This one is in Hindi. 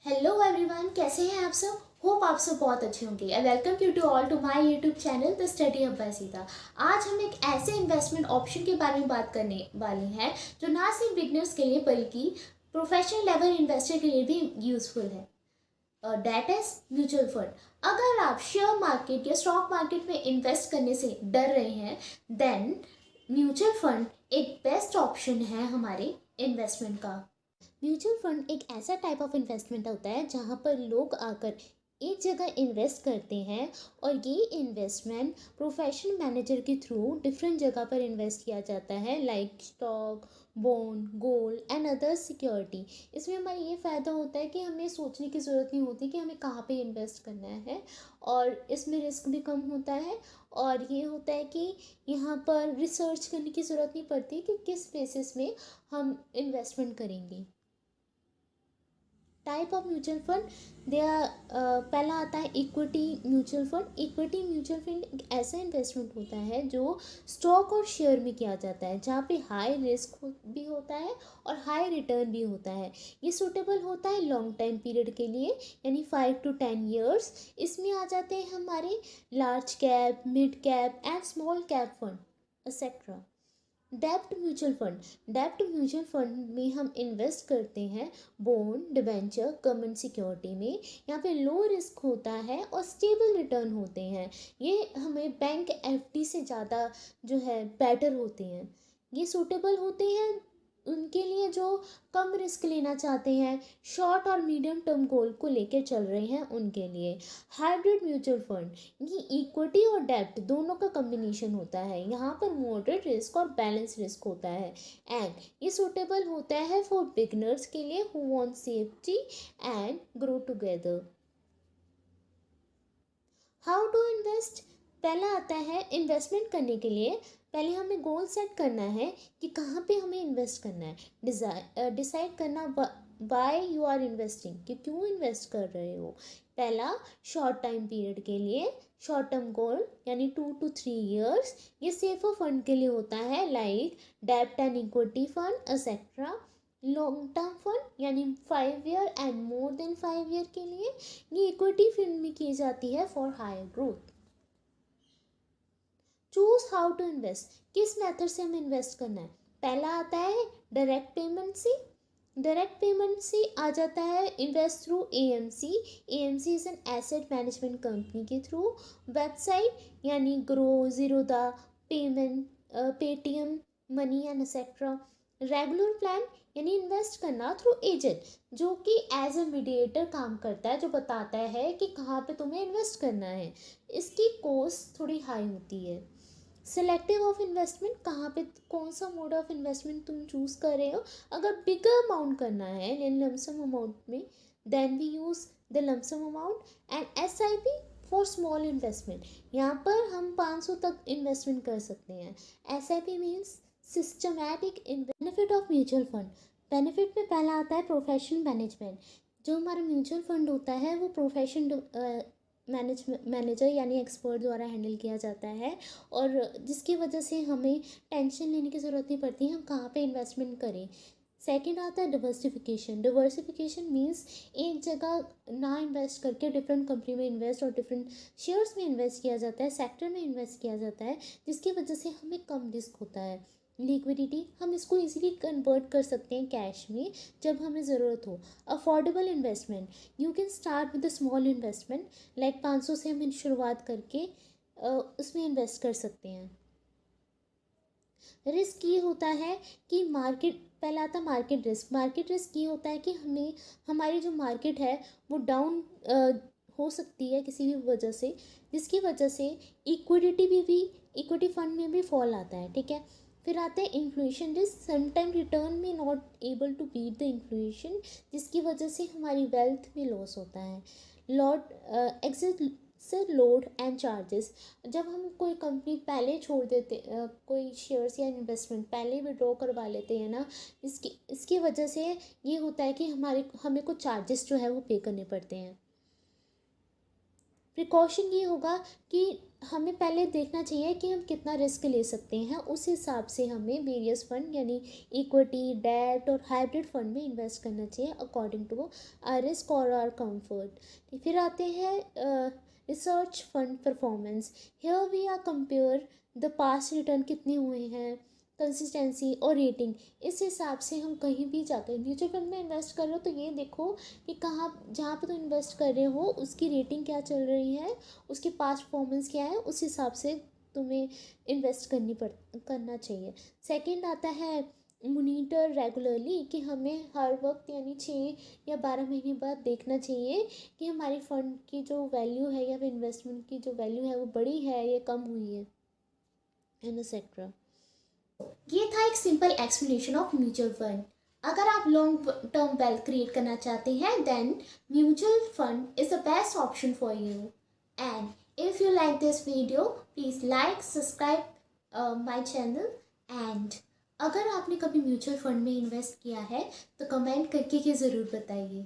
हेलो एवरीवन, कैसे हैं आप सब। होप आप सब बहुत अच्छे होंगे। I welcome you to all to my YouTube channel the study hub by Sita. आज हम एक ऐसे इन्वेस्टमेंट ऑप्शन के बारे में बात करने वाले हैं जो ना सिर्फ बिगनर्स के लिए बल्कि प्रोफेशनल लेवल इन्वेस्टर के लिए भी यूजफुल है। That is mutual fund. अगर आप शेयर मार्केट या स्टॉक मार्केट में इन्वेस्ट करने से डर रहे हैं देन म्यूचुअल फंड एक बेस्ट ऑप्शन है हमारे इन्वेस्टमेंट का। म्यूचुअल फंड एक ऐसा टाइप ऑफ इन्वेस्टमेंट होता है जहाँ पर लोग आकर एक जगह इन्वेस्ट करते हैं और ये इन्वेस्टमेंट प्रोफेशनल मैनेजर के थ्रू डिफरेंट जगह पर इन्वेस्ट किया जाता है like stock, bond, gold and other security. इसमें हमारा ये फ़ायदा होता है कि हमें सोचने की ज़रूरत नहीं होती कि हमें कहाँ पे इन्वेस्ट करना है और इसमें रिस्क भी कम होता है। और ये होता है कि यहाँ पर रिसर्च करने की ज़रूरत नहीं पड़ती कि किस बेसिस में हम इन्वेस्टमेंट करेंगे। Type of mutual fund they are पहला आता है equity mutual fund. Equity mutual fund एक ऐसा इन्वेस्टमेंट होता है जो स्टॉक और शेयर में किया जाता है जहाँ पे हाई रिस्क भी होता है और हाई रिटर्न भी होता है। ये सूटेबल होता है लॉन्ग टाइम पीरियड के लिए यानी 5 to 10 years। इसमें आ जाते हैं हमारे large cap, mid cap and small cap fund etcetera. डेब्ट म्यूचुअल फंड। डेब्ट म्यूचुअल फंड में हम इन्वेस्ट करते हैं बॉन्ड, डिबेंचर, गवर्नमेंट सिक्योरिटी में। यहाँ पे लो रिस्क होता है और स्टेबल रिटर्न होते हैं। ये हमें बैंक एफडी से ज़्यादा जो है बेटर होते हैं। ये सूटेबल होते हैं उनके लिए जो कम रिस्क लेना चाहते हैं, शॉर्ट और मीडियम टर्म गोल को लेकर चल रहे हैं उनके लिए। हाइब्रिड म्यूचुअल फंड ये इक्विटी और डेब्ट दोनों का कम्बिनेशन होता है। यहाँ पर मॉडरेट रिस्क और बैलेंस रिस्क होता है एंड ये सूटेबल होता है फॉर बिगनर्स के लिए who want safety and grow together. How to invest. पहला आता है इन्वेस्टमेंट करने के लिए पहले हमें गोल सेट करना है कि कहाँ पे हमें इन्वेस्ट करना है। डिसाइड करना वाई यू आर इन्वेस्टिंग, कि क्यों इन्वेस्ट कर रहे हो। पहला शॉर्ट टाइम पीरियड के लिए शॉर्ट टर्म गोल यानी 2 to 3 years। ये सेफर फंड के लिए होता है लाइक डेब्ट and equity fund etcetera. Long term fund यानी 5 year and more than 5 year के लिए ये इक्विटी फंड में की जाती है for higher growth. Choose how to invest. किस मेथड से हमें इन्वेस्ट करना है। पहला आता है डायरेक्ट पेमेंट से। डायरेक्ट पेमेंट से आ जाता है invest through AMC. AMC is an asset management company के थ्रू। वेबसाइट यानी Groww, Zerodha, payment, Paytm, money and etcetera. Regular plan यानी इन्वेस्ट करना थ्रू एजेंट जो कि एज ए मीडिएटर काम करता है, जो बताता है कि कहाँ पे तुम्हें इन्वेस्ट करना है। इसकी कॉस्ट थोड़ी हाई होती है। सिलेक्टिव ऑफ इन्वेस्टमेंट, कहाँ पे कौन सा मोड ऑफ इन्वेस्टमेंट तुम चूज़ कर रहे हो। अगर बिगर अमाउंट करना है लमसम अमाउंट में then we use the lump sum amount and SIP for small investment. यहाँ पर हम 500 तक इन्वेस्टमेंट कर सकते हैं। SIP means systematic. Benefit of mutual fund. Benefit में पहला आता है प्रोफेशनल मैनेजमेंट। जो हमारा म्यूचुअल फंड होता है वो मैनेजर यानी एक्सपर्ट द्वारा हैंडल किया जाता है और जिसकी वजह से हमें टेंशन लेने की ज़रूरत नहीं पड़ती हम कहाँ पे इन्वेस्टमेंट करें। सेकंड आता है डिवर्सिफिकेशन। डिवर्सिफिकेशन मीन्स एक जगह ना इन्वेस्ट करके डिफरेंट कंपनी में इन्वेस्ट और डिफरेंट शेयर्स में इन्वेस्ट किया जाता है, सेक्टर में इन्वेस्ट किया जाता है, जिसकी वजह से हमें कम रिस्क होता है। लिक्विडिटी, हम इसको इजीली कन्वर्ट कर सकते हैं कैश में जब हमें ज़रूरत हो। Affordable investment, you can start with a small investment like 500 से हम शुरुआत करके उसमें इन्वेस्ट कर सकते हैं। रिस्क ये होता है कि मार्केट, पहला आता मार्केट रिस्क। मार्केट रिस्क ये होता है कि हमें हमारी जो मार्केट है वो डाउन हो सकती है किसी भी वजह से, जिसकी वजह से भी इक्विटी फंड में भी फॉल आता है, ठीक है। फिर आते हैं इन्फ्लेशन रिस्क। समटाइम रिटर्न में not able to beat the inflation, जिसकी वजह से हमारी वेल्थ में लॉस होता है। लॉट एग्जिट से लोड एंड चार्जेस, जब हम कोई कंपनी पहले छोड़ देते कोई शेयर्स या इन्वेस्टमेंट पहले विड्रॉ करवा लेते हैं ना, इसकी वजह से ये होता है कि हमें कुछ चार्जेस जो है वो पे करने पड़ते हैं। प्रिकॉशन ये होगा कि हमें पहले देखना चाहिए कि हम कितना रिस्क ले सकते हैं, उस हिसाब से हमें वेरियस फंड यानी इक्विटी, डेट और हाइब्रिड फंड में इन्वेस्ट करना चाहिए अकॉर्डिंग टू आर रिस्क और आर कंफर्ट। फिर आते हैं research fund performance. Here we are compare the past return कितने हुए हैं, कंसिस्टेंसी और रेटिंग। इस हिसाब से हम कहीं भी जाकर म्यूचुअल फंड में इन्वेस्ट कर रहे हो तो ये देखो कि कहाँ जहाँ पे तुम इन्वेस्ट कर रहे हो उसकी रेटिंग क्या चल रही है, उसकी पास्ट परफॉर्मेंस क्या है, उस हिसाब से तुम्हें इन्वेस्ट करना चाहिए। सेकंड आता है मोनीटर रेगुलरली, कि हमें हर वक्त यानी 6 या 12 महीने बाद देखना चाहिए कि हमारी फंड की जो वैल्यू है या फिर इन्वेस्टमेंट की जो वैल्यू है वो बढ़ी है या कम हुई है एंड एक्सेट्रा। ये था एक simple explanation of mutual fund. अगर आप लॉन्ग टर्म वेल्थ क्रिएट करना चाहते हैं then mutual fund is the best option for you. And if you like this video please like subscribe my channel. And अगर आपने कभी म्यूचुअल फंड में इन्वेस्ट किया है तो कमेंट करके ज़रूर बताइए।